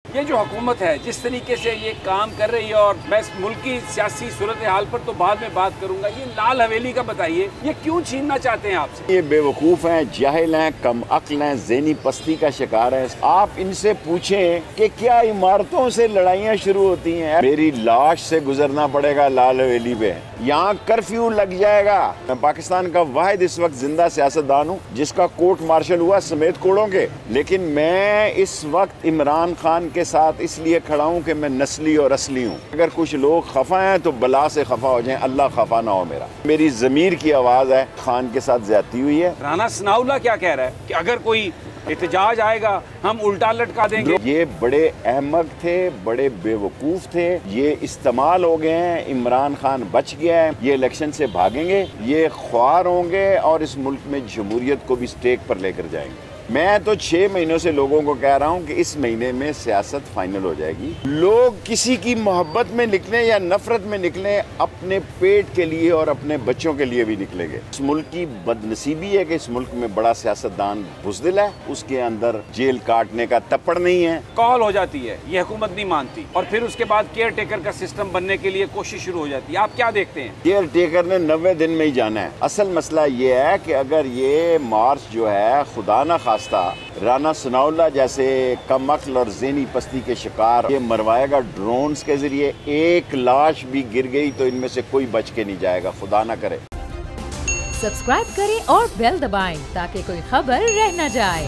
ये जो हुकूमत है जिस तरीके से ये काम कर रही है, और मैं इस मुल्क की सियासी सूरत हाल पर तो बाद में बात करूंगा, ये लाल हवेली का बताइए, ये क्यों छीनना चाहते हैं आपसे? ये बेवकूफ़ हैं, जाहिल हैं, कम अक्ल हैं, ज़हनी पस्ती का शिकार है। आप इनसे पूछें कि क्या इमारतों से लड़ाइयाँ शुरू होती हैं? मेरी लाश से गुजरना पड़ेगा लाल हवेली पे, यहाँ कर्फ्यू लग जाएगा। मैं पाकिस्तान का वाहिद इस वक्त जिंदा सियासतदान हूँ जिसका कोर्ट मार्शल हुआ समेत कोड़ों के, लेकिन मैं इस वक्त इमरान खान के साथ इसलिए खड़ा हूँ कि मैं नस्ली और असली हूँ। अगर कुछ लोग खफा हैं तो बला से खफा हो जाएं, अल्लाह खफा ना हो। मेरी ज़मीर की आवाज़ है, खान के साथ ज्यादती हुई है। राना सनाउल्लाह क्या कह रहा है कि अगर कोई एहतजाज आएगा हम उल्टा लटका देंगे। ये बड़े अहमक थे, बड़े बेवकूफ़ थे, ये इस्तेमाल हो गए हैं। इमरान खान बच गया है, ये इलेक्शन से भागेंगे, ये ख्वार होंगे और इस मुल्क में जमहूरियत को भी स्टेक पर लेकर जाएंगे। मैं तो 6 महीनों से लोगों को कह रहा हूं कि इस महीने में सियासत फाइनल हो जाएगी। लोग किसी की मोहब्बत में निकले या नफरत में निकले, अपने पेट के लिए और अपने बच्चों के लिए भी निकलेंगे। इस मुल्क की बदनसीबी है कि इस मुल्क में बड़ा सियासतदान बुज़दिल है, उसके अंदर जेल काटने का तप्पड़ नहीं है। कॉल हो जाती है, ये हुकूमत नहीं मानती, और फिर उसके बाद केयर टेकर का सिस्टम बनने के लिए कोशिश शुरू हो जाती है। आप क्या देखते हैं? केयर टेकर ने 90 दिन में ही जाना है। असल मसला ये है कि अगर ये मार्च जो है खुदा ना राना सनाउल्लाह जैसे कम अक्ल और ज़हनी पस्ती के शिकार ये मरवाएगा ड्रोन्स के जरिए, एक लाश भी गिर गई तो इनमें से कोई बच के नहीं जाएगा, खुदा ना करे। सब्सक्राइब करें और बेल दबाएं ताकि कोई खबर रह न जाए।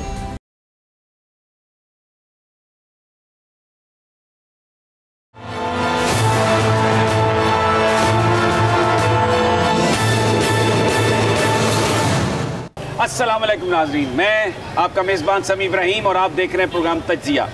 अस्सलाम वालेकुम नाज़रीन, मैं आपका मेज़बान समी इब्राहिम और आप देख रहे हैं प्रोग्राम तज्जिया।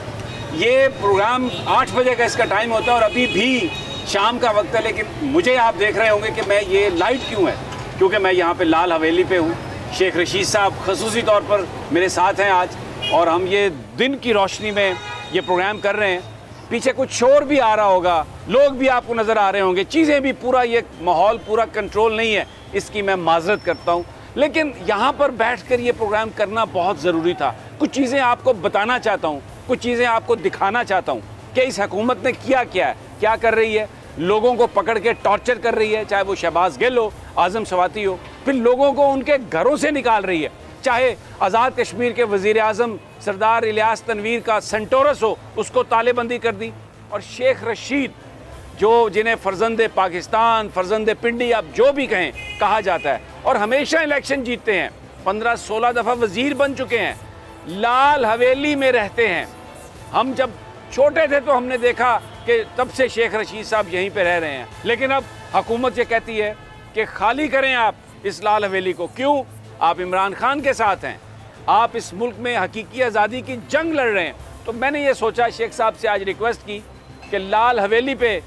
ये प्रोग्राम 8 बजे का इसका टाइम होता है और अभी भी शाम का वक्त है, लेकिन मुझे आप देख रहे होंगे कि मैं ये लाइट क्यों है, क्योंकि मैं यहाँ पे लाल हवेली पे हूँ। शेख रशीद साहब खसूसी तौर पर मेरे साथ हैं आज, और हम ये दिन की रोशनी में ये प्रोग्राम कर रहे हैं। पीछे कुछ शोर भी आ रहा होगा, लोग भी आपको नज़र आ रहे होंगे, चीज़ें भी पूरा ये माहौल पूरा कंट्रोल नहीं है, इसकी मैं माजरत करता हूँ। लेकिन यहाँ पर बैठकर ये प्रोग्राम करना बहुत ज़रूरी था। कुछ चीज़ें आपको बताना चाहता हूँ, कुछ चीज़ें आपको दिखाना चाहता हूँ कि इस हुकूमत ने किया क्या है, क्या कर रही है। लोगों को पकड़ के टॉर्चर कर रही है, चाहे वो शहबाज गिल हो, आज़म सवाती हो, फिर लोगों को उनके घरों से निकाल रही है, चाहे आज़ाद कश्मीर के वज़ीर आज़म सरदार इलियास तनवीर का सेंटोरस हो, उसको तालेबंदी कर दी। और शेख रशीद जो जिन्हें फ़र्जंदे पाकिस्तान, फ़र्जंदे पिंडी, आप जो भी कहें, कहा जाता है, और हमेशा इलेक्शन जीतते हैं, 15-16 दफ़ा वज़ीर बन चुके हैं, लाल हवेली में रहते हैं। हम जब छोटे थे तो हमने देखा कि तब से शेख रशीद साहब यहीं पे रह रहे हैं, लेकिन अब हुकूमत ये कहती है कि खाली करें आप इस लाल हवेली को। क्यों? आप इमरान खान के साथ हैं, आप इस मुल्क में हकीकी आज़ादी की जंग लड़ रहे हैं। तो मैंने ये सोचा शेख साहब से आज रिक्वेस्ट की कि लाल हवेली पे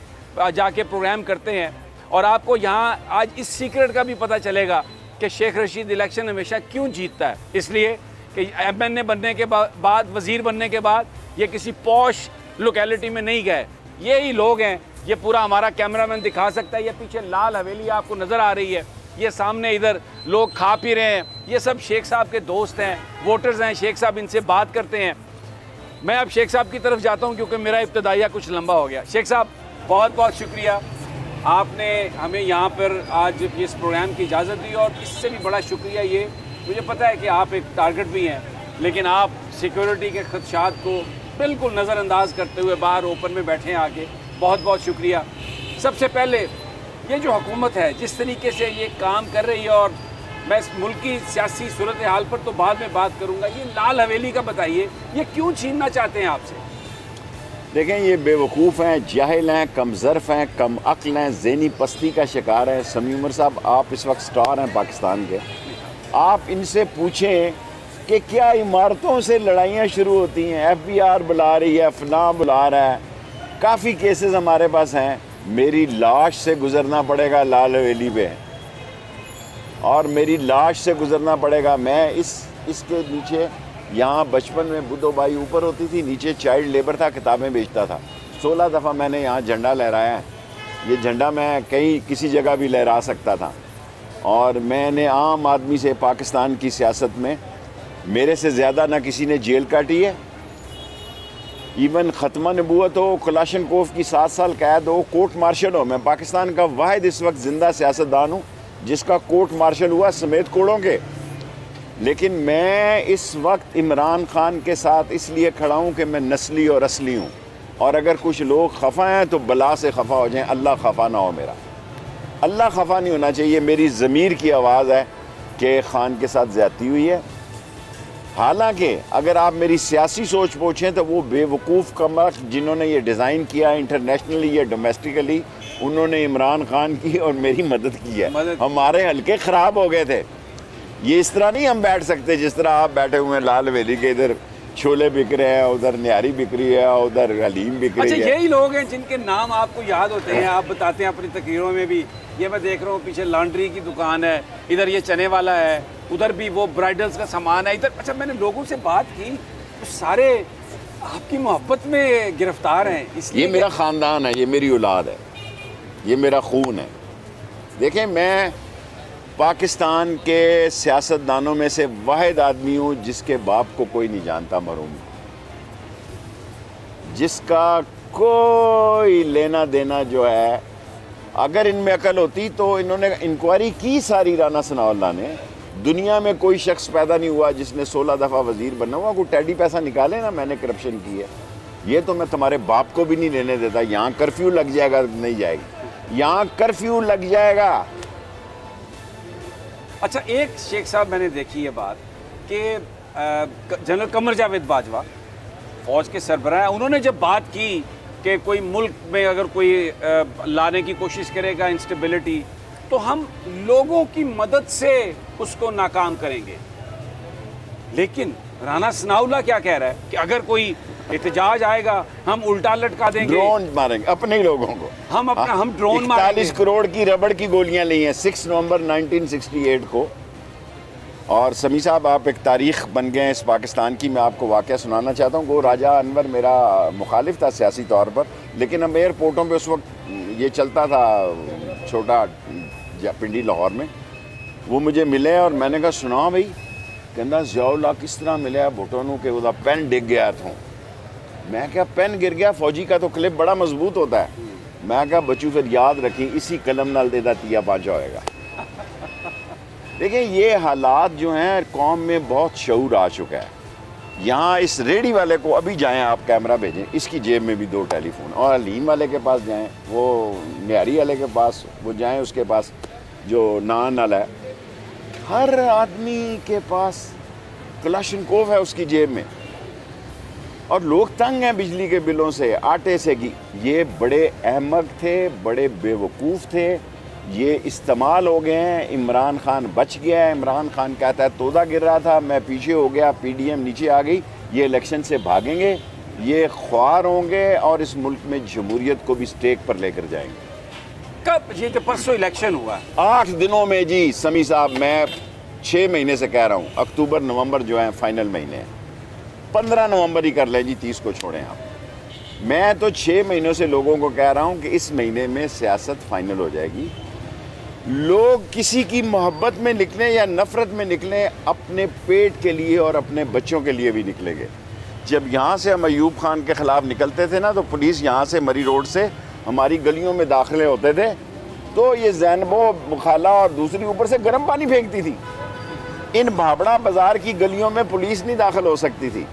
जाके प्रोग्राम करते हैं, और आपको यहाँ आज इस सीक्रेट का भी पता चलेगा कि शेख रशीद इलेक्शन हमेशा क्यों जीतता है। इसलिए कि MNA बनने के बाद, वज़ीर बनने के बाद ये किसी पॉश लोकेलिटी में नहीं गए, यही लोग हैं। ये पूरा हमारा कैमरामैन दिखा सकता है, ये पीछे लाल हवेली आपको नज़र आ रही है, ये सामने इधर लोग खा पी रहे हैं, ये सब शेख साहब के दोस्त हैं, वोटर्स हैं। शेख साहब इनसे बात करते हैं। मैं अब शेख साहब की तरफ जाता हूँ क्योंकि मेरा इब्तदाइया कुछ लंबा हो गया। शेख साहब, बहुत बहुत शुक्रिया, आपने हमें यहाँ पर आज इस प्रोग्राम की इजाज़त दी, और इससे भी बड़ा शुक्रिया ये, मुझे पता है कि आप एक टारगेट भी हैं, लेकिन आप सिक्योरिटी के खदशात को बिल्कुल नज़रअंदाज करते हुए बाहर ओपन में बैठे हैं आके, बहुत बहुत शुक्रिया। सबसे पहले ये जो हुकूमत है जिस तरीके से ये काम कर रही है, और मैं इस मुल्क की सियासी सूरत हाल पर तो बाद में बात करूँगा, ये लाल हवेली का बताइए, ये क्यों छीनना चाहते हैं आपसे? देखें, ये बेवकूफ़ हैं, जाहिल हैं, कम ज़र्फ़ हैं, कम अक्ल हैं, ज़हनी पस्ती का शिकार है। समी उमर साहब, आप इस वक्त स्टार हैं पाकिस्तान के, आप इनसे पूछें कि क्या इमारतों से लड़ाइयाँ शुरू होती हैं? FBR बुला रही है, फलां बुला रहा है, काफ़ी केसेस हमारे पास हैं। मेरी लाश से गुज़रना पड़ेगा लाल हवेली पे, और मेरी लाश से गुज़रना पड़ेगा। मैं इसके नीचे, यहाँ बचपन में बुद्धो भाई ऊपर होती थी, नीचे चाइल्ड लेबर था, किताबें बेचता था। 16 दफ़ा मैंने यहाँ झंडा लहराया है। ये झंडा मैं कहीं किसी जगह भी लहरा सकता था, और मैंने आम आदमी से पाकिस्तान की सियासत में मेरे से ज़्यादा ना किसी ने जेल काटी है, इवन ख़त्मा नबूवत हो, कलाशनकोव की 7 साल कैद हो, कोर्ट मार्शल हो। मैं पाकिस्तान का वाहिद इस वक्त ज़िंदा सियासतदान हूँ जिसका कोर्ट मार्शल हुआ समेत कोड़ों के। लेकिन मैं इस वक्त इमरान खान के साथ इसलिए खड़ा हूँ कि मैं नस्ली और असली हूँ, और अगर कुछ लोग खफा हैं तो बला से खफा हो जाएं, अल्लाह खफा ना हो मेरा। अल्लाह खफा नहीं होना चाहिए। मेरी ज़मीर की आवाज़ है कि खान के साथ ज़्यादती हुई है। हालांकि अगर आप मेरी सियासी सोच पूछें तो वो बेवकूफ़ कमर जिन्होंने ये डिज़ाइन किया इंटरनेशनली या डोमेस्टिकली, उन्होंने इमरान खान की और मेरी मदद की है। हमारे हल्के ख़राब हो गए थे। ये इस तरह नहीं हम बैठ सकते जिस तरह आप बैठे हुए हैं लाल हवेली के, इधर छोले बिक रहे हैं, उधर न्यारी बिक रही है, उधर हलीम बिक रही है। अच्छा, यही लोग हैं जिनके नाम आपको याद होते हैं, आप बताते हैं अपनी तकरीरों में भी। ये मैं देख रहा हूँ पीछे लॉन्ड्री की दुकान है, इधर ये चने वाला है, उधर भी वो ब्राइडल्स का सामान है इधर। अच्छा, मैंने लोगों से बात की तो सारे आपकी मोहब्बत में गिरफ्तार हैं। इसलिए ये मेरा ख़ानदान है, ये मेरी औलाद है, ये मेरा खून है। देखें, मैं पाकिस्तान के सियासतदानों में से वाहिद आदमी हूँ जिसके बाप को कोई नहीं जानता, मरूम, जिसका कोई लेना देना जो है। अगर इनमें अकल होती तो इन्होंने इंक्वायरी की सारी राना सनाउल्लाह ने। दुनिया में कोई शख्स पैदा नहीं हुआ जिसने 16 दफ़ा वजीर बनना हुआ। कोई टैडी पैसा निकाले ना मैंने करप्शन की है, ये तो मैं तुम्हारे बाप को भी नहीं लेने देता। यहाँ कर्फ्यू लग जाएगा, नहीं जाएगी, यहाँ कर्फ्यू लग जाएगा। अच्छा, एक शेख साहब मैंने देखी ये बात कि जनरल कमर जावेद बाजवा फौज के सरबराह, उन्होंने जब बात की कि कोई मुल्क में अगर कोई लाने की कोशिश करेगा इंस्टेबिलिटी, तो हम लोगों की मदद से उसको नाकाम करेंगे। लेकिन राना सनाउल्लाह क्या कह रहा है कि अगर कोई एहतजाज आएगा हम उल्टा लटका देंगे, ड्रोन मारेंगे अपने ही लोगों को। हम ड्रोन मारेंगे। 41 करोड़ की रबड़ की गोलियां ली हैं 6 नवंबर 1968 को। और समी साहब, आप एक तारीख बन गए हैं इस पाकिस्तान की। मैं आपको वाक़या सुनाना चाहता हूँ। वो राजा अनवर मेरा मुखालिफ था सियासी तौर पर, लेकिन हम एयरपोर्टों पे उस वक्त ये चलता था छोटा पिंडी लाहौर में। वो मुझे मिले और मैंने कहा सुना भाई, कहना ज़ियाउल्लाह किस तरह मिले भुटोनू के वो पेन डिग गया था। मैं क्या पेन गिर गया, फौजी का तो क्लिप बड़ा मजबूत होता है। मैं क्या बच्चू फिर याद रखी इसी कलम नाल देदा तिया पाँचा होएगा। देखिए, ये हालात जो हैं कौम में बहुत शऊर आ चुका है। यहाँ इस रेडी वाले को अभी जाएं आप, कैमरा भेजें, इसकी जेब में भी 2 टेलीफोन, और हलीम वाले के पास जाएं, वो न्यारी वाले के पास वो जाएं, उसके पास जो नान वाला है, हर आदमी के पास कलाशनकोव है उसकी जेब में। और लोग तंग हैं बिजली के बिलों से, आटे से की। ये बड़े अहमक थे, बड़े बेवकूफ़ थे, ये इस्तेमाल हो गए हैं। इमरान खान बच गया है। इमरान खान कहता है तोदा गिर रहा था, मैं पीछे हो गया, PDM नीचे आ गई। ये इलेक्शन से भागेंगे, ये ख्वार होंगे और इस मुल्क में जमहूरियत को भी स्टेक पर लेकर जाएंगे। कब? ये तो परसों इलेक्शन हुआ, 8 दिनों में जी समी साहब। मैं 6 महीने से कह रहा हूँ, अक्टूबर नवंबर जो है फाइनल महीने हैं। 15 नवंबर ही कर लें जी, 30 को छोड़ें आप। मैं तो 6 महीनों से लोगों को कह रहा हूँ कि इस महीने में सियासत फाइनल हो जाएगी। लोग किसी की मोहब्बत में निकलें या नफ़रत में निकलें, अपने पेट के लिए और अपने बच्चों के लिए भी निकलेंगे। जब यहाँ से हम अयूब खान के ख़िलाफ़ निकलते थे ना, तो पुलिस यहाँ से मरी रोड से हमारी गलियों में दाखिले होते थे, तो ये जैनबो बुखाला और दूसरी ऊपर से गर्म पानी फेंकती थी। इन भाबड़ा बाज़ार की गलियों में पुलिस नहीं दाखिल हो सकती थी।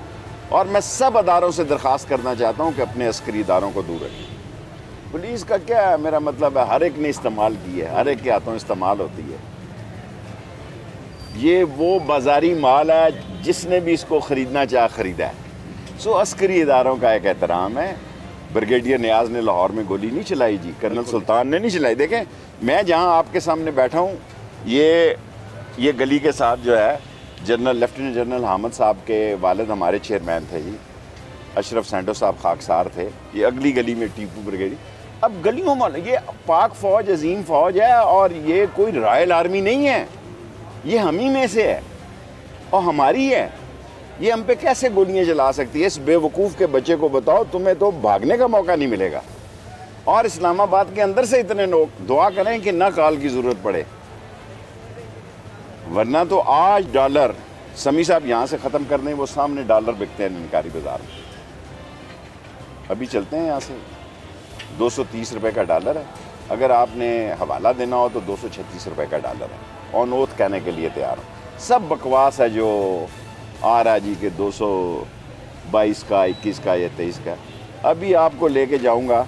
और मैं सब अदारों से दरख्वास्त करना चाहता हूँ कि अपने अस्करी इदारों को दूर रखें। पुलिस का क्या है, मेरा मतलब है हर एक ने इस्तेमाल की है, हर एक के हाथों इस्तेमाल होती है। ये वो बाजारी माल है, जिसने भी इसको ख़रीदना चाह ख़रीदा है। सो अस्करी इदारों का एक एहतराम है। ब्रिगेडियर नियाज़ ने लाहौर में गोली नहीं चलाई जी, कर्नल सुल्तान ने नहीं चलाई। देखें, मैं जहाँ आपके सामने बैठा हूँ, ये गली के साथ जो है लेफ्टिनेंट जनरल हामिद साहब के वालिद हमारे चेयरमैन थे जी, अशरफ सेंडो साहब खाकसार थे। ये अगली गली में टीपू ब्रिगेड। अब गलियों में ये पाक फ़ौज अजीम फ़ौज है, और ये कोई रॉयल आर्मी नहीं है, ये हम ही में से है और हमारी है। ये हम पे कैसे गोलियां चला सकती है? इस बेवकूफ़ के बच्चे को बताओ, तुम्हें तो भागने का मौका नहीं मिलेगा। और इस्लामाबाद के अंदर से इतने लोग दुआ करें कि ना काल की ज़रूरत पड़े, वरना तो आज डॉलर, समी साहब यहाँ से ख़त्म कर दें, वो सामने डॉलर बिकते हैं निकारी बाज़ार में। अभी चलते हैं यहाँ से, 230 रुपये का डॉलर है। अगर आपने हवाला देना हो तो 236 रुपये का डॉलर है। ऑन ओथ कहने के लिए तैयार हूँ। सब बकवास है जो आ रहा जी के 222 का, 21 का या 23 का। अभी आपको लेके जाऊँगा,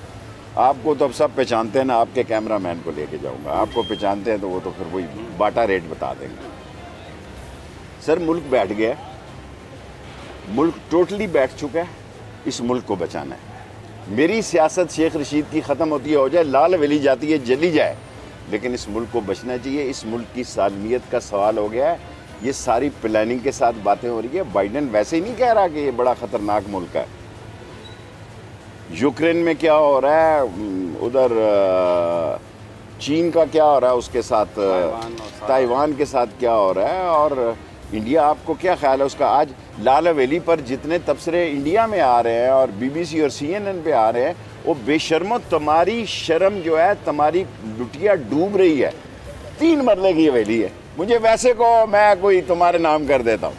आपको तो अब सब पहचानते हैं ना, आपके कैमरामैन को लेके जाऊँगा। आपको पहचानते हैं तो वो तो फिर वही बाटा रेट बता देंगे। सर मुल्क बैठ गया, मुल्क टोटली बैठ चुका है, इस मुल्क को बचाना है। मेरी सियासत शेख रशीद की ख़त्म होती है, हो जाए, लाल वेली जाती है, जली जाए, लेकिन इस मुल्क को बचना चाहिए। इस मुल्क की सालमियत का सवाल हो गया है। ये सारी प्लानिंग के साथ बातें हो रही है। बाइडेन वैसे ही नहीं कह रहा कि ये बड़ा ख़तरनाक मुल्क है। यूक्रेन में क्या हो रहा है, उधर चीन का क्या हो रहा है, उसके साथ ताइवान के साथ क्या हो रहा है, और इंडिया, आपको क्या ख्याल है उसका? आज लाल हवेली पर जितने तबसरे इंडिया में आ रहे हैं और BBC और CNN पे आ रहे हैं, वो बेशर्मो, तुम्हारी शर्म जो है, तुम्हारी लुटिया डूब रही है। 3 मरले की हवेली है। मुझे वैसे को मैं कोई तुम्हारे नाम कर देता हूँ।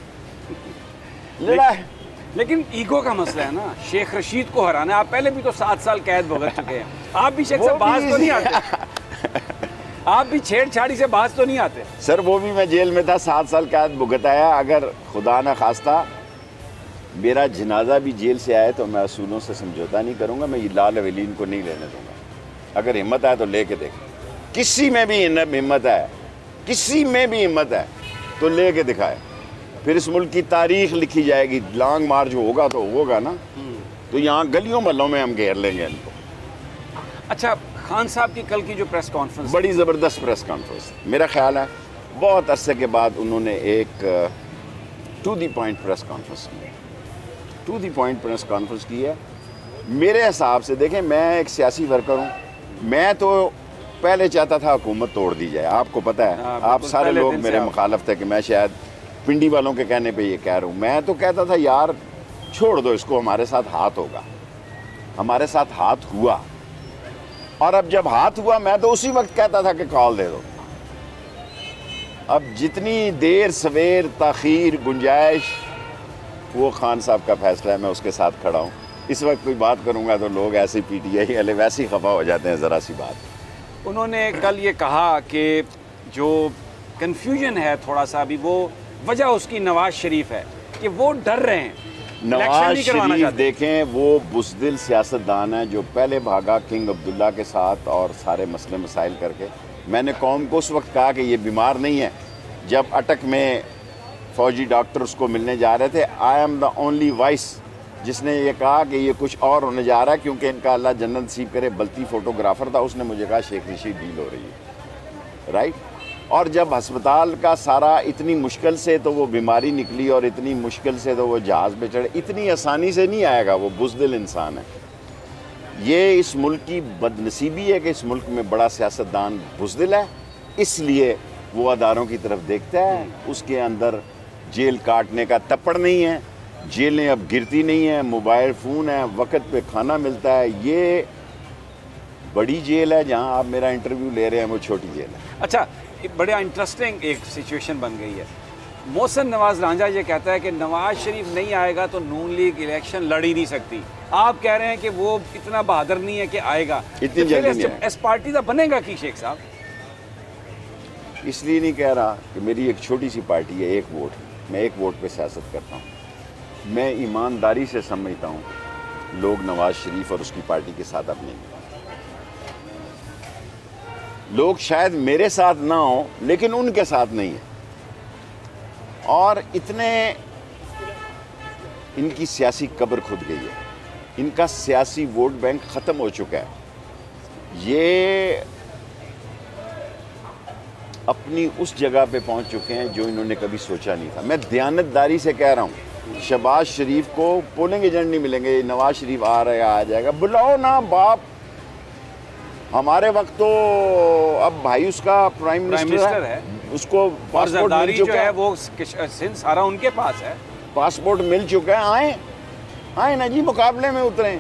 लेकिन ईगो का मसला है ना, शेख रशीद को हराना। आप पहले भी तो 7 साल कैद भुगत चुके हैं। आप भी शेख से बाज तो नहीं आते, आप भी छेड़छाड़ी से बाज तो नहीं आते। सर वो भी मैं जेल में था, 7 साल कैद भुगताया। अगर खुदा न खास्ता मेरा जनाजा भी जेल से आए तो मैं असूलों से समझौता नहीं करूँगा। मैं ये लाल हवेली इनको नहीं लेने दूँगा। अगर हिम्मत है तो लेके देख, किसी में भी हिम्मत है, किसी में भी हिम्मत है तो लेके दिखाए। फिर इस मुल्क की तारीख लिखी जाएगी। लॉन्ग मार्च होगा तो होगा ना, तो यहाँ गलियों महलों में हम घेर लेंगे इनको। अच्छा, खान साहब की कल की जो प्रेस कॉन्फ्रेंस, बड़ी ज़बरदस्त प्रेस कॉन्फ्रेंस, मेरा ख्याल है बहुत अरसे के बाद उन्होंने एक to the point press conference की है। To the point press conference की है। मेरे हिसाब से देखें, मैं एक सियासी वर्कर हूँ। मैं तो पहले चाहता था हुकूमत तोड़ दी जाए। आपको पता है, आप सारे लोग मेरे मुखालफ थे कि मैं शायद पिंडी वालों के कहने पे ये कह रहा हूँ। मैं तो कहता था यार छोड़ दो इसको, हमारे साथ हाथ होगा। हमारे साथ हाथ हुआ, और अब जब हाथ हुआ मैं तो उसी वक्त कहता था कि कॉल दे दो। अब जितनी देर सवेर ताखीर गुंजाइश, वो खान साहब का फैसला है, मैं उसके साथ खड़ा हूँ। इस वक्त कोई बात करूँगा तो लोग ऐसे PTI वाले वैसे ही खफा हो जाते हैं ज़रा सी बात। उन्होंने कल ये कहा कि जो कन्फ्यूजन है थोड़ा सा अभी, वो वजह उसकी नवाज शरीफ है कि वो डर रहे हैं। नवाज शरीफ देखें, वो बुज़दिल सियासतदान है जो पहले भागा किंग अब्दुल्ला के साथ और सारे मसले मसाइल करके। मैंने कौम को उस वक्त कहा कि ये बीमार नहीं है, जब अटक में फ़ौजी डॉक्टर उसको मिलने जा रहे थे। I am the only voice जिसने ये कहा कि ये कुछ और होने जा रहा है, क्योंकि इनका अल्लाह जन्नत नसीब करे बल्ती फ़ोटोग्राफ़र था। उसने मुझे कहा शेख रशीद डील हो रही है, राइट। और जब अस्पताल का सारा इतनी मुश्किल से तो वो बीमारी निकली, और इतनी मुश्किल से तो वो जहाज़ पे चढ़े, इतनी आसानी से नहीं आएगा। वो बुज़दिल इंसान है। ये इस मुल्क की बदनसीबी है कि इस मुल्क में बड़ा सियासतदान बुज़दिल है, इसलिए वो अदारों की तरफ देखता है। उसके अंदर जेल काटने का तप्पड़ नहीं है, जेलें अब गिरती नहीं हैं, मोबाइल फ़ोन है, वक्त पे खाना मिलता है। ये बड़ी जेल है जहाँ आप मेरा इंटरव्यू ले रहे हैं, वो छोटी जेल है। अच्छा, बड़ा इंटरेस्टिंग एक सिचुएशन बन गई है। मोहसिन नवाज रांझा ये कहता है कि नवाज शरीफ नहीं आएगा तो नून लीग इलेक्शन लड़ ही नहीं सकती। आप कह रहे हैं कि वो इतना बहादुर नहीं है कि आएगा, इतनी जल्दी नहीं एस पार्टी का बनेगा कि शेख साहब? इसलिए नहीं कह रहा कि मेरी एक छोटी सी पार्टी है, एक वोट, मैं एक वोट पे सियासत करता हूँ। मैं ईमानदारी से समझता हूँ लोग नवाज शरीफ और उसकी पार्टी के साथ अब नहीं। लोग शायद मेरे साथ ना हो, लेकिन उनके साथ नहीं है। और इतने इनकी सियासी कब्र खुद गई है, इनका सियासी वोट बैंक ख़त्म हो चुका है। ये अपनी उस जगह पे पहुंच चुके हैं जो इन्होंने कभी सोचा नहीं था। मैं दयानतदारी से कह रहा हूँ, शहबाज शरीफ को पोलिंग एजेंट नहीं मिलेंगे। नवाज शरीफ आ रहा है, आ जाएगा, बुलाओ ना बाप। हमारे वक्त तो अब भाई उसका प्राइम मिनिस्टर है, उसको पासपोर्ट मिल चुका है, वो सिंध सारा उनके पास है, पासपोर्ट मिल चुका है। आए ना जी, मुकाबले में उतरे।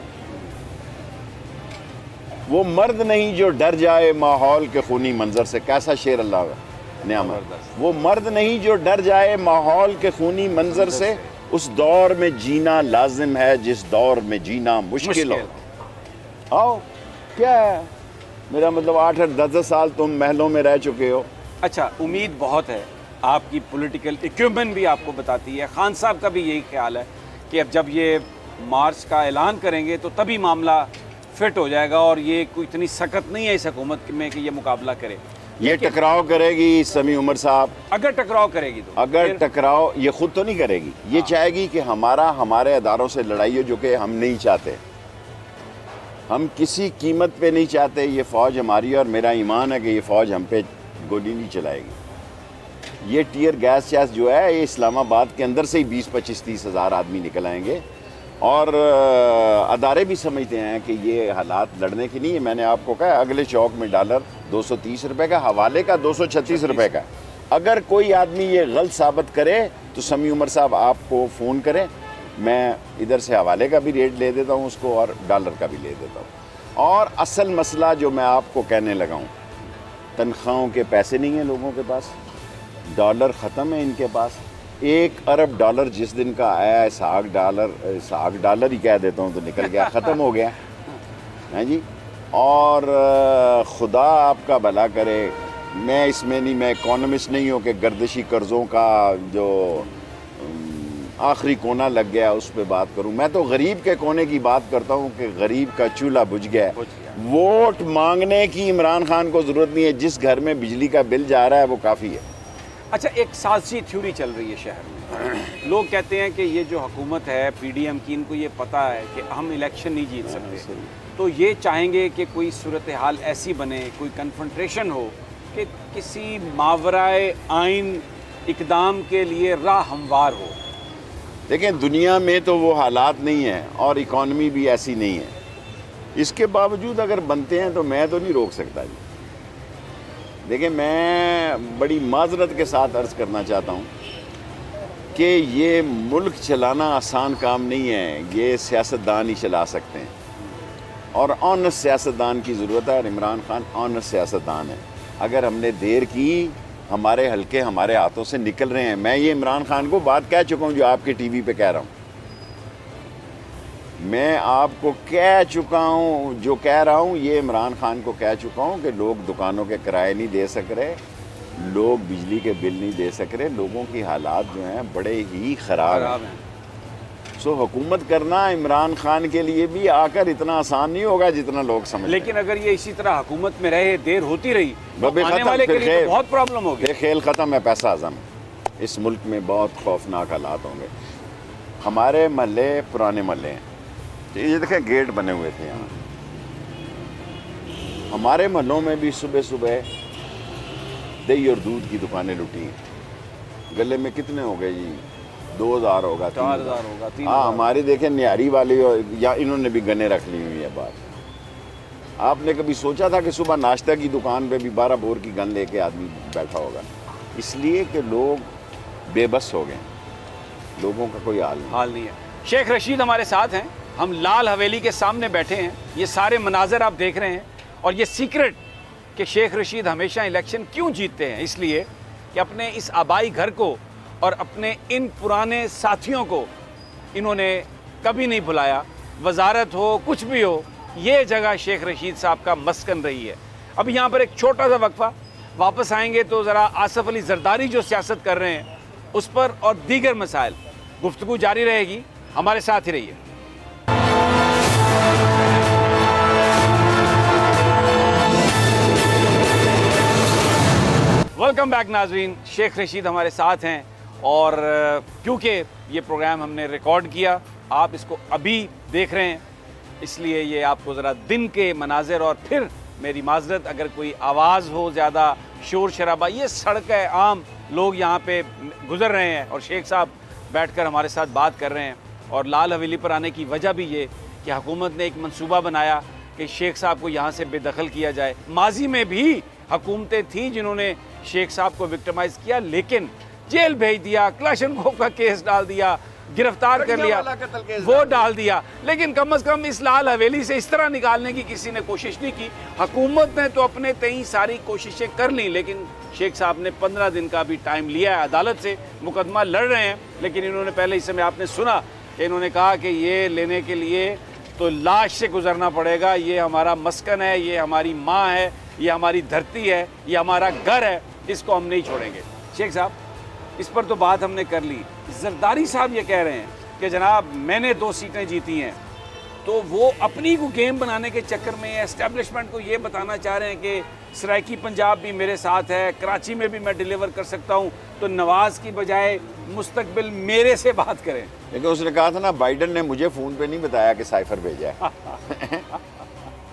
वो मर्द नहीं जो डर जाए माहौल के खूनी मंजर से। कैसा शेर अल्लाह ने अमर। वो मर्द नहीं जो डर जाए माहौल के खूनी मंजर से, उस दौर में जीना लाजिम है जिस दौर में जीना मुश्किल हो। आओ, क्या है मेरा मतलब, 8-10 साल तुम महलों में रह चुके हो। अच्छा, उम्मीद बहुत है, आपकी पॉलिटिकल इक्विपमेंट भी आपको बताती है, खान साहब का भी यही ख्याल है कि अब जब ये मार्च का ऐलान करेंगे तो तभी मामला फिट हो जाएगा और ये कोई इतनी सख्त नहीं है इस हुकूमत में कि ये मुकाबला करे। ये टकराव करेगी समी उमर साहब, अगर टकराव करेगी तो अगर टकराव ये खुद तो नहीं करेगी, ये चाहेगी कि हमारे अदारों से लड़ाई हो, जो कि हम नहीं चाहते। हम किसी कीमत पे नहीं चाहते। ये फ़ौज हमारी, और मेरा ईमान है कि ये फ़ौज हम पे गोली नहीं चलाएगी। ये टीयर गैस शैस जो है, ये इस्लामाबाद के अंदर से ही 20-25-30 हज़ार आदमी निकल आएंगे। और अदारे भी समझते हैं कि ये हालात लड़ने की नहीं है। मैंने आपको कहा अगले चौक में डॉलर 230 रुपये का, हवाले का 236 रुपये का। अगर कोई आदमी ये गलत साबित करे तो समी उमर साहब आपको फ़ोन करें, मैं इधर से हवाले का भी रेट ले देता हूँ उसको और डॉलर का भी ले देता हूँ। और असल मसला जो मैं आपको कहने लगा हूँ, तनख्वाहों के पैसे नहीं हैं लोगों के पास, डॉलर ख़त्म है इनके पास। 1 अरब डॉलर जिस दिन का आया, इसहाक डॉलर ही कह देता हूँ तो निकल गया, ख़त्म हो गया है जी। और खुदा आपका भला करे, मैं इसमें नहीं, मैं इकोनॉमिस्ट नहीं हूँ कि गर्दिशी कर्ज़ों का जो आखिरी कोना लग गया उस पर बात करूं। मैं तो गरीब के कोने की बात करता हूं कि गरीब का चूल्हा बुझ गया। वोट मांगने की इमरान खान को ज़रूरत नहीं है, जिस घर में बिजली का बिल जा रहा है वो काफ़ी है। अच्छा, एक साजिशी थ्योरी चल रही है शहर में। लोग कहते हैं कि ये जो हुकूमत है पीडीएम की, इनको ये पता है कि हम इलेक्शन नहीं जीत सकते, तो ये चाहेंगे कि कोई सूरत हाल ऐसी बने, कोई कन्फ्रंटेशन हो कि किसी मावराए आइन इकदाम के लिए राह हमवार हो। देखें, दुनिया में तो वो हालात नहीं है और इकॉनमी भी ऐसी नहीं है। इसके बावजूद अगर बनते हैं तो मैं तो नहीं रोक सकता जी। देखिए, मैं बड़ी माजरत के साथ अर्ज़ करना चाहता हूँ कि ये मुल्क चलाना आसान काम नहीं है, ये सियासतदान ही चला सकते हैं और ऑनेस्ट सियासतदान की ज़रूरत है। और इमरान खान ऑनेस्ट सियासतदान है। अगर हमने देर की, हमारे हल्के हमारे हाथों से निकल रहे हैं। मैं ये इमरान खान को बात कह चुका हूँ जो आपके टीवी पे कह रहा हूँ। मैं आपको कह चुका हूँ, जो कह रहा हूँ ये इमरान खान को कह चुका हूँ कि लोग दुकानों के किराए नहीं दे सक रहे, लोग बिजली के बिल नहीं दे सक रहे, लोगों की हालात जो हैं बड़े ही ख़राब हैं। सो हुकूमत करना इमरान खान के लिए भी आकर इतना आसान नहीं होगा जितना लोग समझ। लेकिन अगर ये इसी तरह हुकूमत में रहे, देर होती रही, तो आने वाले के लिए तो बहुत प्रॉब्लम होगी। खेल ख़त्म है, पैसा आज़म है। इस मुल्क में बहुत खौफनाक हालात होंगे। हमारे महल्ले पुराने महल्ले हैं, ये देखें गेट बने हुए थे यहाँ। हमारे महलों में भी सुबह सुबह दही और दूध की दुकानें लुटी हैं। गले में कितने हो गए जी? 2000 होगा, 4000 होगा, 3000। हाँ, हमारी देखें न्यारी वाली या इन्होंने भी गने रख ली हुई है बात। आपने कभी सोचा था कि सुबह नाश्ता की दुकान पे भी 12 बोर की गन लेके आदमी बैठा होगा? इसलिए कि लोग बेबस हो गए, लोगों का कोई हाल नहीं है। शेख रशीद हमारे साथ हैं, हम लाल हवेली के सामने बैठे हैं। ये सारे मनाजर आप देख रहे हैं और ये सीक्रेट कि शेख रशीद हमेशा इलेक्शन क्यों जीतते हैं, इसलिए कि अपने इस आबाई घर को और अपने इन पुराने साथियों को इन्होंने कभी नहीं भुलाया। वजारत हो, कुछ भी हो, ये जगह शेख रशीद साहब का मस्कन रही है। अब यहाँ पर एक छोटा सा वक्फा, वापस आएंगे तो ज़रा आसफ़ अली जरदारी जो सियासत कर रहे हैं उस पर और दीगर मसाइल गुफ्तगू जारी रहेगी। हमारे साथ ही रहिए। वेलकम बैक नाजरीन। शेख रशीद हमारे साथ हैं और क्योंकि ये प्रोग्राम हमने रिकॉर्ड किया, आप इसको अभी देख रहे हैं, इसलिए ये आपको ज़रा दिन के मनाजिर, और फिर मेरी माजरत अगर कोई आवाज़ हो, ज़्यादा शोर शराबा, ये सड़क है, आम लोग यहाँ पे गुज़र रहे हैं और शेख साहब बैठकर हमारे साथ बात कर रहे हैं। और लाल हवेली पर आने की वजह भी ये कि हुकूमत ने एक मंसूबा बनाया कि शेख साहब को यहाँ से बेदखल किया जाए। माजी में भी हुकूमतें थीं जिन्होंने शेख साहब को विक्टिमाइज़ किया, लेकिन जेल भेज दिया, क्लाशनकोव का केस डाल दिया, गिरफ्तार कर लिया, वो डाल दिया, लेकिन कम से कम इस लाल हवेली से इस तरह निकालने की किसी ने कोशिश नहीं की। हुकूमत ने तो अपने तय सारी कोशिशें कर ली, लेकिन शेख साहब ने 15 दिन का भी टाइम लिया है, अदालत से मुकदमा लड़ रहे हैं। लेकिन इन्होंने पहले इस समय आपने सुना कि इन्होंने कहा कि ये लेने के लिए तो लाश से गुजरना पड़ेगा, ये हमारा मस्कन है, ये हमारी माँ है, ये हमारी धरती है, ये हमारा घर है, इसको हम नहीं छोड़ेंगे। शेख साहब, इस पर तो बात हमने कर ली। जरदारी साहब ये कह रहे हैं कि जनाब मैंने 2 सीटें जीती हैं, तो वो अपनी को गेम बनाने के चक्कर में एस्टेब्लिशमेंट को ये बताना चाह रहे हैं कि सराइकी पंजाब भी मेरे साथ है, कराची में भी मैं डिलीवर कर सकता हूँ, तो नवाज़ की बजाय मुस्तकबिल मेरे से बात करें। लेकिन उसने कहा था ना, बाइडन ने मुझे फ़ोन पे नहीं बताया कि साइफर भेजा है।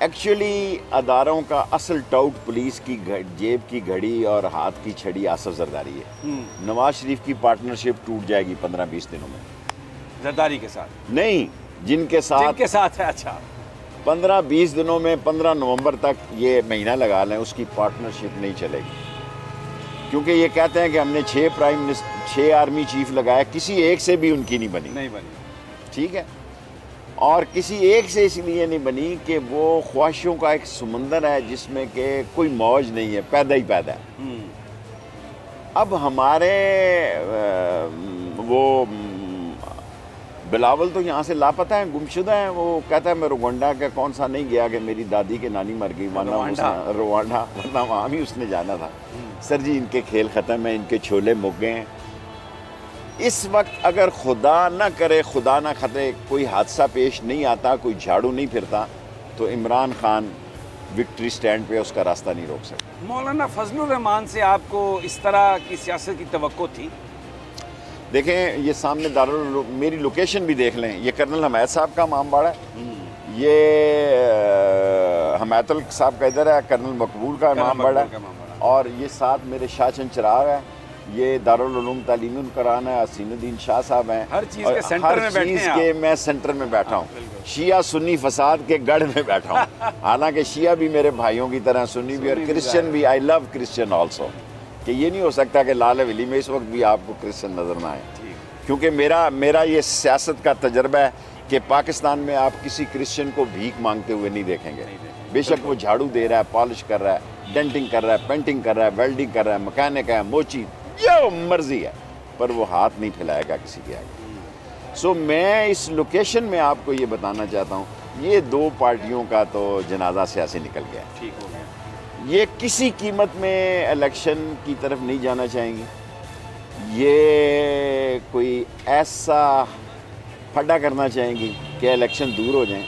एक्चुअली अदारों का असल टाउट पुलिस की जेब की घड़ी और हाथ की छड़ी आसफ जरदारी है। नवाज शरीफ की पार्टनरशिप टूट जाएगी 15-20 दिनों में। जरदारी के साथ नहीं, जिनके साथ है। अच्छा, 15-20 दिनों में 15 नवंबर तक ये महीना लगा लें, उसकी पार्टनरशिप नहीं चलेगी। क्योंकि ये कहते हैं कि हमने 6 आर्मी चीफ लगाए, किसी एक से भी उनकी नहीं बनी। ठीक है, और किसी एक से इसलिए नहीं बनी कि वो ख्वाहिशों का एक समंदर है जिसमें कि कोई मौज नहीं है, पैदा ही पैदा है। अब हमारे वो बिलावल तो यहाँ से लापता है, गुमशुदा है। वो कहता है मैं रुवांडा का कौन सा नहीं गया कि मेरी दादी के नानी मर गई, वरना वहाँ भी उसने जाना था। सर जी, इनके खेल ख़त्म है, इनके छोले मुक गए हैं। इस वक्त अगर खुदा ना करे, खुदा ना खतरे, कोई हादसा पेश नहीं आता, कोई झाड़ू नहीं फिरता, तो इमरान खान विक्ट्री स्टैंड पे उसका रास्ता नहीं रोक सकता। मौलाना फजलुर रहमान से आपको इस तरह की सियासत की तवक्को थी? देखें, ये सामने दारुल, मेरी लोकेशन भी देख लें, ये कर्नल हमायत साहब का इमामबाड़ा है, ये हमायतुल साहब का इधर है, कर्नल मकबूल का इमामबाड़ा है, और ये साथ मेरे शाहचंद चिराग है, ये दारुल उलूम तालीमुल कुरान है, हसीनुद्दीन शाह साहब हैं। हर चीज़ के सेंटर में बैठे हैं के मैं सेंटर में बैठा हूँ, शिया सुन्नी फसाद के गढ़ में बैठा हूँ। हालांकि शिया भी मेरे भाइयों की तरह, सुन्नी भी, और क्रिश्चियन भी। आई लव क्रिश्चियन ऑल्सो, कि ये नहीं हो सकता कि लाल हवेली में इस वक्त भी आपको क्रिश्चियन नज़र ना आए। क्योंकि मेरा ये सियासत का तजर्बा है कि पाकिस्तान में आप किसी क्रिश्चियन को भीख मांगते हुए नहीं देखेंगे। बेशक वो झाड़ू दे रहा है, पॉलिश कर रहा है, डेंटिंग कर रहा है, पेंटिंग कर रहा है, वेल्डिंग कर रहा है, मकैनिक है, मोची, जो मर्जी है, पर वो हाथ नहीं फैलाएगा किसी के आगे। सो मैं इस लोकेशन में आपको ये बताना चाहता हूँ, ये 2 पार्टियों का तो जनाजा सियासी निकल गया, ठीक हो गया। ये किसी कीमत में इलेक्शन की तरफ नहीं जाना चाहेंगे। ये कोई ऐसा फड्डा करना चाहेंगी कि इलेक्शन दूर हो जाएं,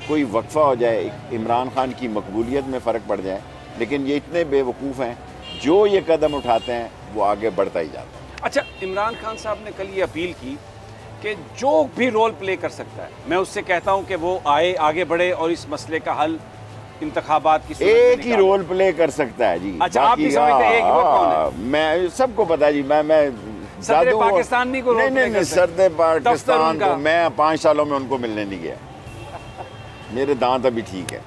कोई वक्फा हो जाए, इमरान खान की मकबूलियत में फ़र्क पड़ जाए। लेकिन ये इतने बेवकूफ़ हैं, जो ये कदम उठाते हैं वो आगे बढ़ता ही जाता है। अच्छा, इमरान खान साहब ने कल ये अपील की कि जो भी रोल प्ले कर सकता है, मैं उससे कहता हूं कि वो आए, आगे बढ़े और इस मसले का हल इंतखाबात की सूरत में एक ही रोल प्ले कर सकता है जी। अच्छा, आप भी समझते हैं वो कौन है? मैं सबको पता है जी। मैं सदर पाकिस्तान नहीं को रोल प्ले कर सकता? सदर पाकिस्तान को मैं 5 सालों में उनको मिलने नहीं गया। मेरे दांत अभी ठीक है।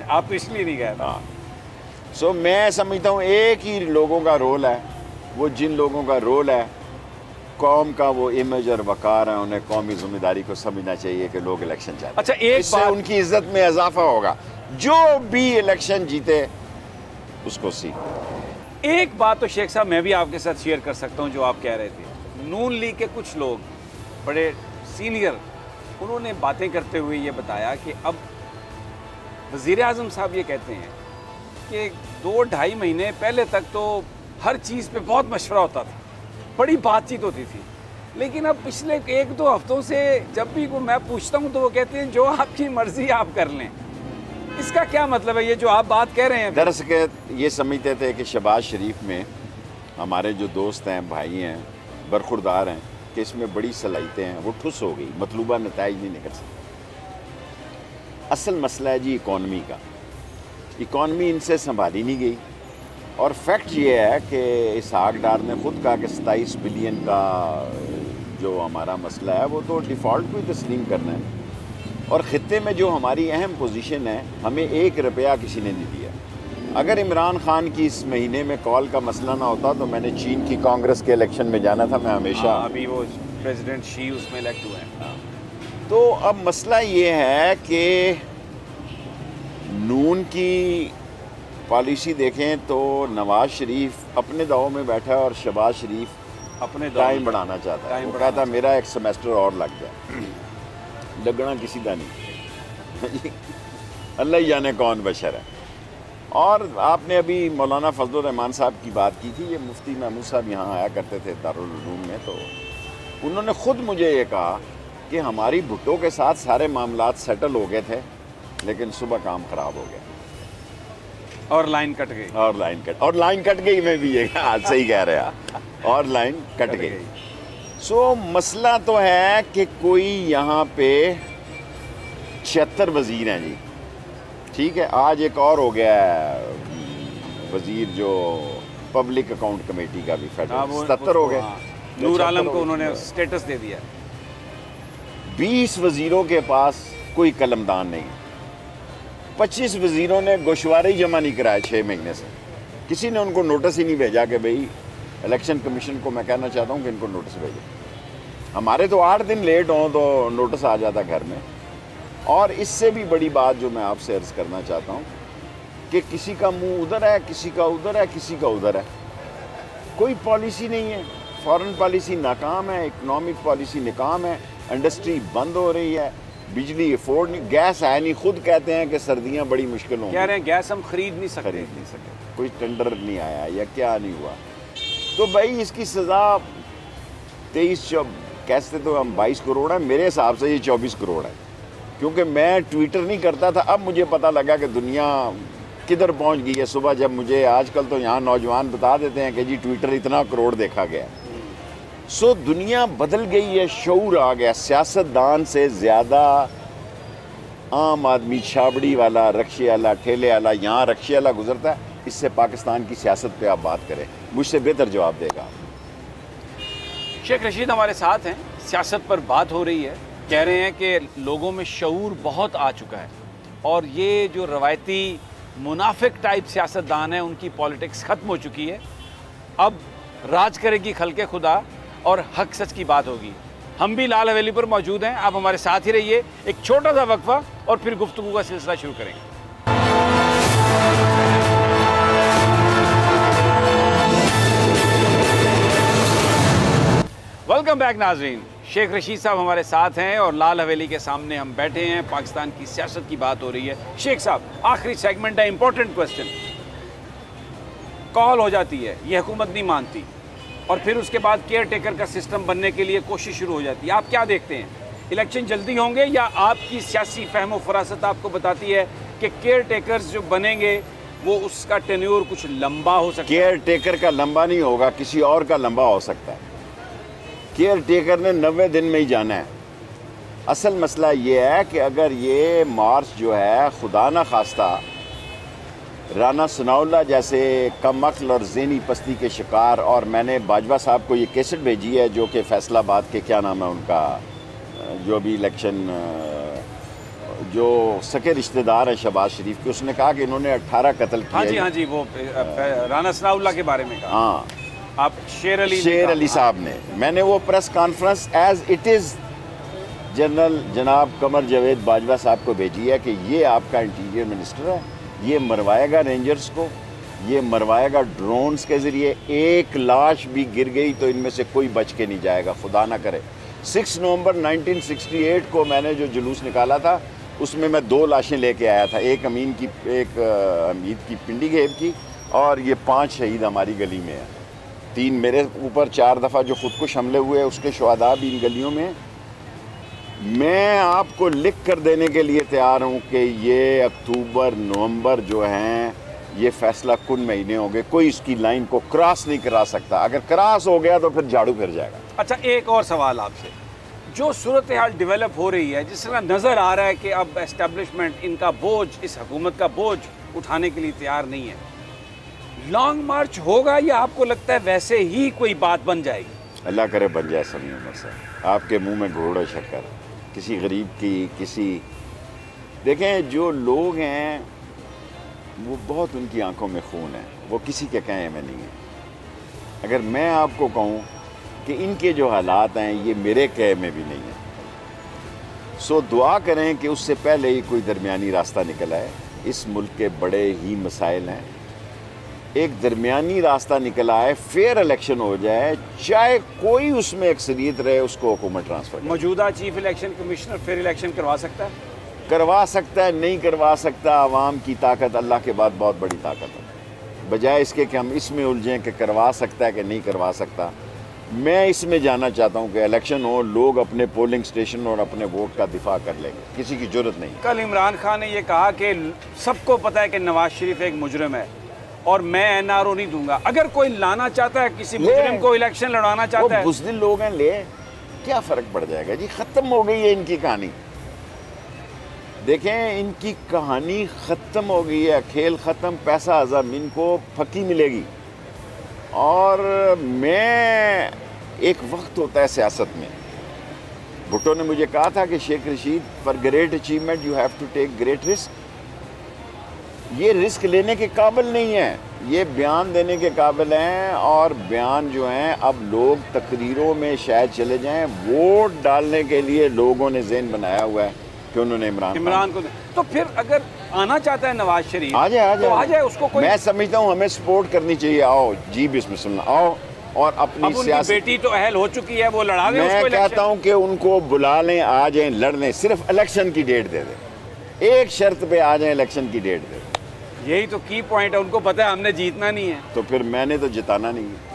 आप तो इसलिए नहीं गए? हाँ। सो मैं समझता हूँ एक ही लोगों का रोल है, वो जिन लोगों का रोल है, कौम का वो इमेज और वकार है, उन्हें कौमी जिम्मेदारी को समझना चाहिए कि लोग इलेक्शन चाहते हैं। अच्छा, एक बात, उनकी इज्जत में इजाफा होगा। जो भी इलेक्शन जीते उसको सीख। एक बात तो शेख साहब मैं भी आपके साथ शेयर कर सकता हूँ, जो आप कह रहे थे। नून लीग के कुछ लोग बड़े सीनियर, उन्होंने बातें करते हुए ये बताया कि अब वज़ीर आज़म साहब ये कहते हैं कि 2-2.5 महीने पहले तक तो हर चीज़ पे बहुत मशवरा होता था, बड़ी बातचीत होती थी, लेकिन अब पिछले 1-2 हफ्तों से जब भी मैं पूछता हूँ तो वो कहते हैं जो आपकी मर्ज़ी आप कर लें। इसका क्या मतलब है, ये जो आप बात कह रहे हैं? दरअसल ये समझते थे कि शहबाज शरीफ में हमारे जो दोस्त हैं, भाई हैं, बरखुरदार हैं, कि इसमें बड़ी सलाहियतें हैं, वो ठुस हो गई, मतलूबा नताइज नहीं निकल सकते। असल मसला है जी इकॉनमी का। इकॉनमी इनसे संभाली नहीं गई, और फैक्ट ये है कि इसहाक डार ने खुद कहा कि 27 बिलियन का जो हमारा मसला है वो तो डिफ़ॉल्ट को ही तस्लीम करना है। और ख़ित्ते में जो हमारी अहम पोजीशन है, हमें 1 रुपया किसी ने नहीं दिया। अगर इमरान खान की इस महीने में कॉल का मसला ना होता तो मैंने चीन की कांग्रेस के इलेक्शन में जाना था। मैं हमेशा अभी वो प्रेसिडेंट शी उसमें इलेक्ट हुए हैं। तो अब मसला ये है कि नून की पॉलिसी देखें तो नवाज शरीफ अपने दाव में बैठा है और शहबाज शरीफ अपने टाइम बढ़ाना चाहता है। वो कहता मेरा एक सेमेस्टर और लग जाए, लगना किसी का नहीं अल्लाह ही जाने कौन बशर है। और आपने अभी मौलाना फजलुर रहमान साहब की बात की थी, ये मुफ्ती महमूद साहब यहाँ आया करते थे दारुल उलूम में, तो उन्होंने ख़ुद मुझे ये कहा कि हमारी भुट्टो के साथ सारे मामलात सेटल हो गए थे, लेकिन सुबह काम ख़राब हो गया और लाइन कट गई। और लाइन कट गई मैं भी ये आज सही कह रहे हैं, और लाइन कट गई। सो मसला तो है कि कोई यहाँ पे 76 वज़ीर हैं जी, ठीक है। आज एक और हो गया है वज़ीर जो पब्लिक अकाउंट कमेटी का भी फेडरल, 77 हो गए। नूर आलम को उन्होंने स्टेटस दे दिया। 20 वज़ीरों के पास कोई कलमदान नहीं, 25 वज़ीरों ने गोशवारे जमा नहीं कराए 6 महीने से। किसी ने उनको नोटिस ही नहीं भेजा कि भाई इलेक्शन कमीशन को मैं कहना चाहता हूँ कि इनको नोटिस भेजो। हमारे तो 8 दिन लेट हों तो नोटिस आ जाता घर में। और इससे भी बड़ी बात जो मैं आपसे अर्ज़ करना चाहता हूँ कि किसी का मुंह उधर है, किसी का उधर है, किसी का उधर है, कोई पॉलिसी नहीं है। फॉरेन पॉलिसी नाकाम है, इकनॉमिक पॉलिसी नाकाम है, इंडस्ट्री बंद हो रही है, बिजली अफोर्ड नहीं, गैस है नहीं। खुद कहते हैं कि सर्दियाँ बड़ी मुश्किल होंगी, कह रहे हैं गैस हम खरीद नहीं सकते, कोई टेंडर नहीं आया या क्या नहीं हुआ। तो भाई इसकी सज़ा 23 कैसे तो हम 22 करोड़ है, मेरे हिसाब से ये 24 करोड़ है, क्योंकि मैं ट्विटर नहीं करता था। अब मुझे पता लगा कि दुनिया किधर पहुंच गई है। सुबह जब मुझे आजकल तो यहाँ नौजवान बता देते हैं कि जी ट्विटर इतना करोड़ देखा गया। सो दुनिया बदल गई है, शऊर आ गया। सियासतदान से ज़्यादा आम आदमी, छाबड़ी वाला, रक्शे वाला, ठेले वाला, यहाँ रक्शे वाला गुजरता है। इससे पाकिस्तान की सियासत पे आप बात करें, मुझसे बेहतर जवाब देगा। शेख रशीद हमारे साथ हैं, सियासत पर बात हो रही है। कह रहे हैं कि लोगों में शऊर बहुत आ चुका है और ये जो रवायती मुनाफिक टाइप सियासतदान है उनकी पॉलिटिक्स ख़त्म हो चुकी है। अब राज करेगी खल्के खुदा और हक सच की बात होगी। हम भी लाल हवेली पर मौजूद हैं, आप हमारे साथ ही रहिए। एक छोटा सा वक्फा और फिर गुफ्तगू का सिलसिला शुरू करेंगे। वेलकम बैक नाजरीन, शेख रशीद साहब हमारे साथ हैं और लाल हवेली के सामने हम बैठे हैं। पाकिस्तान की सियासत की बात हो रही है। शेख साहब, आखिरी सेगमेंट है, इंपॉर्टेंट क्वेश्चन। कॉल हो जाती है, ये हुकूमत नहीं मानती और फिर उसके बाद केयर टेकर का सिस्टम बनने के लिए कोशिश शुरू हो जाती है। आप क्या देखते हैं, इलेक्शन जल्दी होंगे या आपकी सियासी फहम फरासत आपको बताती है कि केयर टेकर्स जो बनेंगे वो उसका टेन्योर कुछ लंबा हो सकता है? केयर टेकर का लंबा नहीं होगा, किसी और का लंबा हो सकता है। केयर टेकर ने 90 दिन में ही जाना है। असल मसला ये है कि अगर ये मार्च जो है खुदा न खास्ता राना सनाउल्लाह जैसे कमअक्ल और ज़हनी पस्ती के शिकार, और मैंने बाजवा साहब को ये कैसेट भेजी है जो कि फैसलाबाद के क्या नाम है उनका, जो भी इलेक्शन जो सके रिश्तेदार है शहबाज शरीफ के, उसने कहा कि इन्होंने 18 कत्ल किए। हाँ जी, वो राना सनाउल्लाह के बारे में कहा। हाँ, आप शेर अली साहब ने, मैंने वो press conference as it is general जनाब कमर जावेद बाजवा साहब को भेजी है कि ये आपका इंटीरियर मिनिस्टर है, ये मरवाएगा रेंजर्स को, ये मरवाएगा ड्रोन्स के ज़रिए। एक लाश भी गिर गई तो इनमें से कोई बच के नहीं जाएगा, खुदा ना करे। 6 नवंबर 1968 को मैंने जो जुलूस निकाला था उसमें मैं 2 लाशें लेके आया था, एक हमीद की पिंडी घेब की, और ये 5 शहीद हमारी गली में है। 3 मेरे ऊपर, 4 दफ़ा जो खुदकुश हमले हुए उसके शुहदा भी इन गलियों में। मैं आपको लिख कर देने के लिए तैयार हूँ कि ये अक्टूबर नवंबर जो हैं ये फैसला कुन महीने होंगे, कोई इसकी लाइन को क्रॉस नहीं करा सकता। अगर क्रॉस हो गया तो फिर झाड़ू फिर जाएगा। अच्छा, एक और सवाल आपसे, जो सूरत हाल डेवलप हो रही है, जिस तरह नज़र आ रहा है कि अब एस्टेब्लिशमेंट इनका बोझ, इस हुकूमत का बोझ उठाने के लिए तैयार नहीं है, लॉन्ग मार्च होगा या आपको लगता है वैसे ही कोई बात बन जाएगी? अल्लाह करे बन जाए समी उमर साहब, आपके मुंह में घोड़ा शक्कर, किसी गरीब की, किसी, देखें जो लोग हैं वो बहुत, उनकी आंखों में खून है, वो किसी के कहे में नहीं है। अगर मैं आपको कहूँ कि इनके जो हालात हैं ये मेरे कह में भी नहीं है। सो दुआ करें कि उससे पहले ही कोई दरमियानी रास्ता निकल आए। इस मुल्क के बड़े ही मसाइल हैं, एक दरमियानी रास्ता निकल आए, फेयर इलेक्शन हो जाए, चाहे कोई उसमें अक्सरियत रहे, उसको हुकूमत ट्रांसफर। मौजूदा chief election commissioner fair election करवा सकता है? करवा सकता है, नहीं करवा सकता। आवाम की ताकत अल्लाह के बाद बहुत बड़ी ताकत है। बजाय इसके कि हम इसमें उलझें कि करवा सकता है कि नहीं करवा सकता, मैं इसमें जाना चाहता हूँ कि इलेक्शन हो, लोग अपने पोलिंग स्टेशन और अपने वोट का दिफा कर लेंगे, किसी की जरूरत नहीं। कल इमरान खान ने यह कहा कि सबको पता है कि नवाज शरीफ एक मुजरिम है और मैं एनआरओ नहीं दूंगा। अगर कोई लाना चाहता है, किसी मुजरिम को इलेक्शन लड़वाना चाहता है, बुज़दिल लोग हैं, ले, क्या फ़र्क पड़ जाएगा जी? ख़त्म हो गई है इनकी कहानी। देखें, इनकी कहानी ख़त्म हो गई है, खेल ख़त्म, पैसा हज़म, इनको फकी मिलेगी। और मैं, एक वक्त होता है सियासत में, भुट्टो ने मुझे कहा था कि Sheikh Rashid, for great achievement you have to take great risk. ये रिस्क लेने के काबिल नहीं है, ये बयान देने के काबिल हैं। और बयान जो हैं, अब लोग तकरीरों में शायद चले जाएं, वोट डालने के लिए लोगों ने ज़हन बनाया हुआ है कि उन्होंने इमरान को। तो फिर अगर आना चाहता है नवाज शरीफ, आ जाए, उसको कोई... मैं समझता हूँ हमें सपोर्ट करनी चाहिए। आओ जी, बिस्मिल्लाह, आओ। और अपनी सियासत, बेटी तो अहल हो चुकी है, वो लड़ा दें। मैं कहता हूँ कि उनको बुला लें, आ जाएं, लड़ लें, सिर्फ इलेक्शन की डेट दे दें, एक शर्त पे आ जाएं, इलेक्शन की डेट दे दें। यही तो की पॉइंट है, उनको पता है हमने जीतना नहीं है। तो फिर मैंने तो जिताना नहीं है।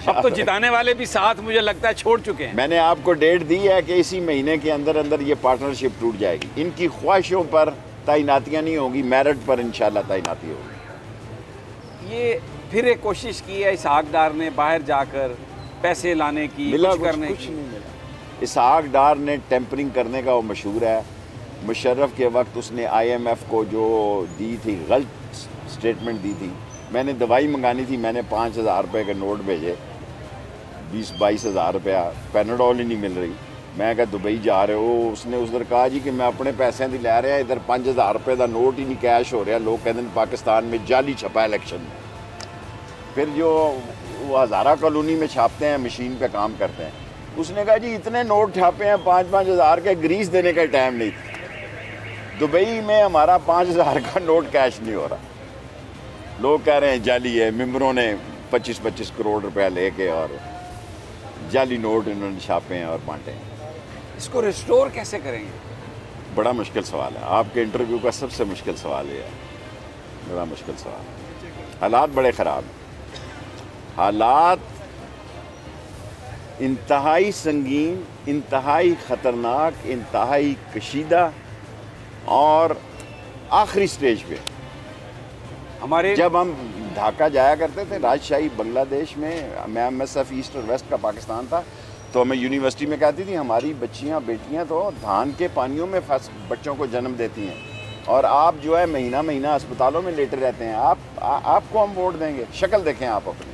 अब तो जिताने वाले भी साथ मुझे लगता है छोड़ चुके हैं। मैंने आपको डेट दी है कि इसी महीने के अंदर अंदर ये पार्टनरशिप टूट जाएगी। इनकी ख्वाहिशों पर तैनातियाँ नहीं होगी, मेरिट पर इंशाल्लाह तैनाती होगी। ये फिर एक कोशिश की है इसहाक डार ने बाहर जाकर पैसे लाने की, कुछ करने की। नहीं मिला। इसहाक डार ने टेम्परिंग करने का वो मशहूर है। मुशर्रफ के वक्त उसने IMF को जो दी थी, गलत स्टेटमेंट दी थी। मैंने दवाई मंगानी थी, मैंने 5,000 रुपये के नोट भेजे, 20-22 हज़ार रुपया, पैनाडोल ही नहीं मिल रही। मैं क्या दुबई जा रहे हो? उसने उधर कहा जी कि मैं अपने पैसे नहीं लै रहा, इधर 5,000 रुपये का नोट ही नहीं कैश हो रहा। लोग कहते हैं पाकिस्तान में जाली छपा इलेक्शन में। फिर जो वो हज़ारा कॉलोनी में छापते हैं, मशीन पे काम करते हैं, उसने कहा जी इतने नोट छापे हैं 5-5 हज़ार के, ग्रीस देने का टाइम नहीं। दुबई में हमारा 5,000 का नोट कैश नहीं हो रहा। लोग कह रहे हैं जाली है। मेंबरों ने 25-25 करोड़ रुपया लेके और जाली नोट इन्होंने छापे हैं और बांटे हैं। इसको रिस्टोर कैसे करेंगे? बड़ा मुश्किल सवाल है। आपके इंटरव्यू का सबसे मुश्किल सवाल ये है, बड़ा मुश्किल सवाल है। हालात बड़े ख़राब हैं, हालात इंतहाई संगीन, इंतहाई ख़तरनाक, इंतहाई कशीदा और आखिरी स्टेज पे। हमारे जब हम ढाका जाया करते थे, राजशाही बांग्लादेश में, मैं MSF ईस्ट और वेस्ट का पाकिस्तान था, तो हमें यूनिवर्सिटी में कहती थी हमारी बच्चियां बेटियां तो धान के पानियों में बच्चों को जन्म देती हैं और आप जो है महीना महीना अस्पतालों में लेटे रहते हैं। आपको हम वोट देंगे, शक्ल देखें आप अपनी।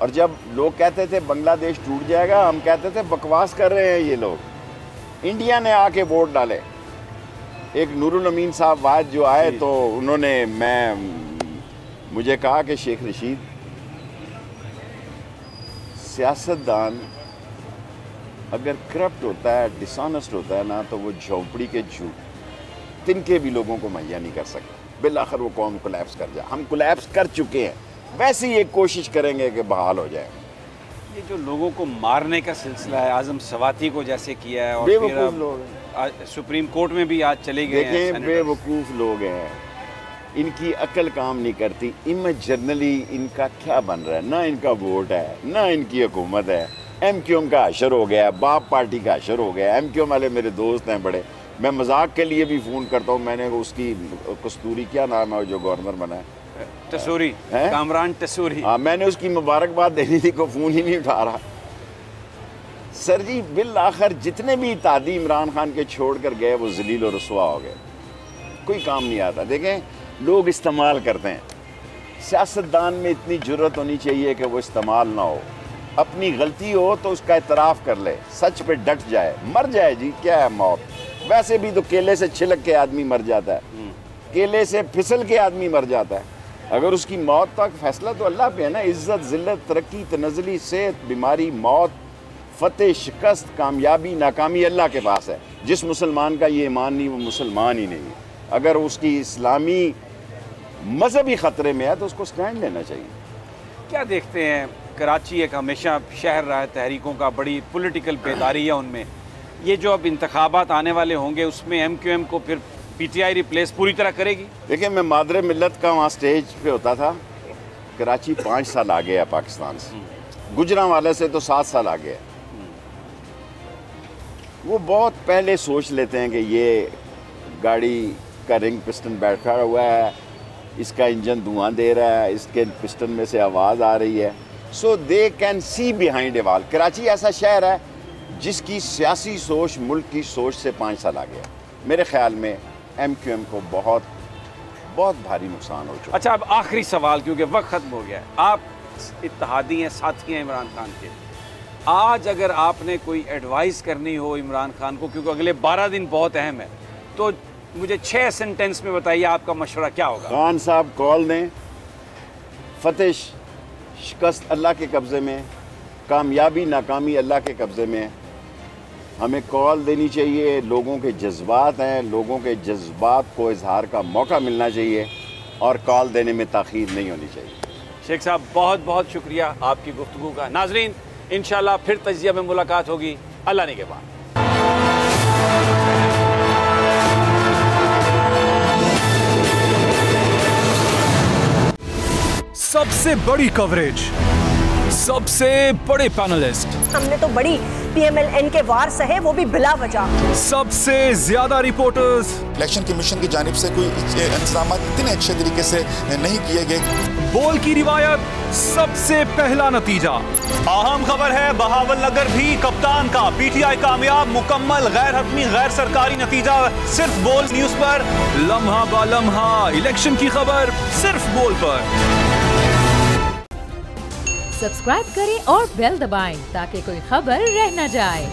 और जब लोग कहते थे बांग्लादेश टूट जाएगा, हम कहते थे बकवास कर रहे हैं ये लोग। इंडिया ने आके वोट डाले। एक नूरुल अमीन साहब वाद जो आए तो उन्होंने मुझे कहा कि शेख रशीद, सियासतदान अगर करप्ट होता है, डिसऑनेस्ट होता है ना, तो वो झोंपड़ी के झूठ तिनके भी लोगों को मुहैया नहीं कर सकता। बिलाखिर वो कौम कोलैप्स कर जाए। हम कोलैप्स कर चुके हैं, वैसे ही एक कोशिश करेंगे कि बहाल हो जाए। ये जो लोगों को मारने का सिलसिला है, आजम सवाती को जैसे किया है, और बेवकूफ़ लोग हैं। सुप्रीम कोर्ट में भी आज चले गए हैं। देखें, बेवकूफ़ लोग हैं, इनकी अकल काम नहीं करती। इमेज जर्नली इनका क्या बन रहा है? ना इनका वोट है, ना इनकी हुकूमत है। MQM का हशर हो गया, बाप पार्टी का हशर हो गया। MQM वाले मेरे दोस्त हैं बड़े, मैं मजाक के लिए भी फ़ोन करता हूँ। मैंने उसकी कस्तूरी, क्या नाम है जो गवर्नर बना है, तसूरी, कामरान तसूरी, हाँ, मैंने उसकी मुबारकबाद देनी थी, को फ़ोन ही नहीं उठा रहा। सर जी, बिल आखिर जितने भी इत्तेहादी इमरान खान के छोड़ कर गए वो जलील और रसवा हो गए, कोई काम नहीं आता। देखें, लोग इस्तेमाल करते हैं। सियासतदान में इतनी जुर्रत होनी चाहिए कि वो इस्तेमाल ना हो। अपनी गलती हो तो उसका एतराफ़ कर ले, सच पे डट जाए, मर जाए जी, क्या है मौत। वैसे भी तो केले से छिलक के आदमी मर जाता है, केले से फिसल के आदमी मर जाता है। अगर उसकी मौत तक फैसला तो अल्लाह पे है ना। इज्जत, जिल्लत, तरक्की, तनज़ली, सेहत, बीमारी, मौत, फतेह, शिकस्त, कामयाबी, नाकामी अल्लाह के पास है। जिस मुसलमान का ये ईमान नहीं वो मुसलमान ही नहीं है। अगर उसकी इस्लामी मजहबी ख़तरे में है तो उसको स्टैंड लेना चाहिए। क्या देखते हैं, कराची एक हमेशा शहर रहा है तहरीकों का, बड़ी पॉलिटिकल बेदारी है उनमें। ये जो अब इंतखाबात आने वाले होंगे उसमें MQM को फिर PTI रिप्लेस पूरी तरह करेगी? देखिए, मैं मादरे मिल्लत का वहाँ स्टेज पे होता था। कराची 5 साल आगे है पाकिस्तान से, गुजरांवाले से तो 7 साल आगे है। वो बहुत पहले सोच लेते हैं कि ये गाड़ी का रिंग पिस्टन बैठा हुआ है, इसका इंजन धुआं दे रहा है, इसके पिस्टन में से आवाज़ आ रही है। So they can see behind a wall. Karachi ऐसा शहर है जिसकी सियासी सोच मुल्क की सोच से 5 साल आगे है। मेरे ख्याल में MQM को बहुत बहुत भारी नुकसान हो चुका। अच्छा, अब आखिरी सवाल, क्योंकि वक्त ख़त्म हो गया है। आप इत्तेहादी हैं, साथी हैं इमरान खान के। आज अगर आपने कोई एडवाइस करनी हो इमरान खान को, क्योंकि अगले 12 दिन बहुत अहम है, तो मुझे 6 सेंटेंस में बताइए आपका मशवरा क्या होगा? खान साहब कॉल दें, फतेह शिकस्त अल्लाह के कब्ज़े में, कामयाबी नाकामी अल्लाह के कब्ज़े में। हमें कॉल देनी चाहिए। लोगों के जज्बात हैं, लोगों के जज्बात को इजहार का मौका मिलना चाहिए और कॉल देने में ताख़ीर नहीं होनी चाहिए। शेख साहब, बहुत बहुत शुक्रिया आपकी गुफ्तगू का। नाजरीन, इंशाल्लाह फिर तजिया में मुलाकात होगी अल्लाह ने के बाद। सबसे बड़ी कवरेज, सबसे बड़े पैनलिस्ट, हमने तो बड़ी PMLN के वार सहे, वो भी बिला वजह। सबसे ज्यादा रिपोर्टर्स। इलेक्शन कमीशन की जानिब से कोई इंतजाम इतने अच्छे तरीके से नहीं किए गए। बोल की रिवायत, सबसे पहला नतीजा। अहम खबर है बहावल नगर भी कप्तान का, PTI कामयाब, मुकम्मल गैर हतमी गैर सरकारी नतीजा सिर्फ बोल न्यूज पर। लम्हा बा लम्हा इलेक्शन की खबर सिर्फ बोल पर। सब्सक्राइब करें और बेल दबाएं ताकि कोई खबर रह न जाए।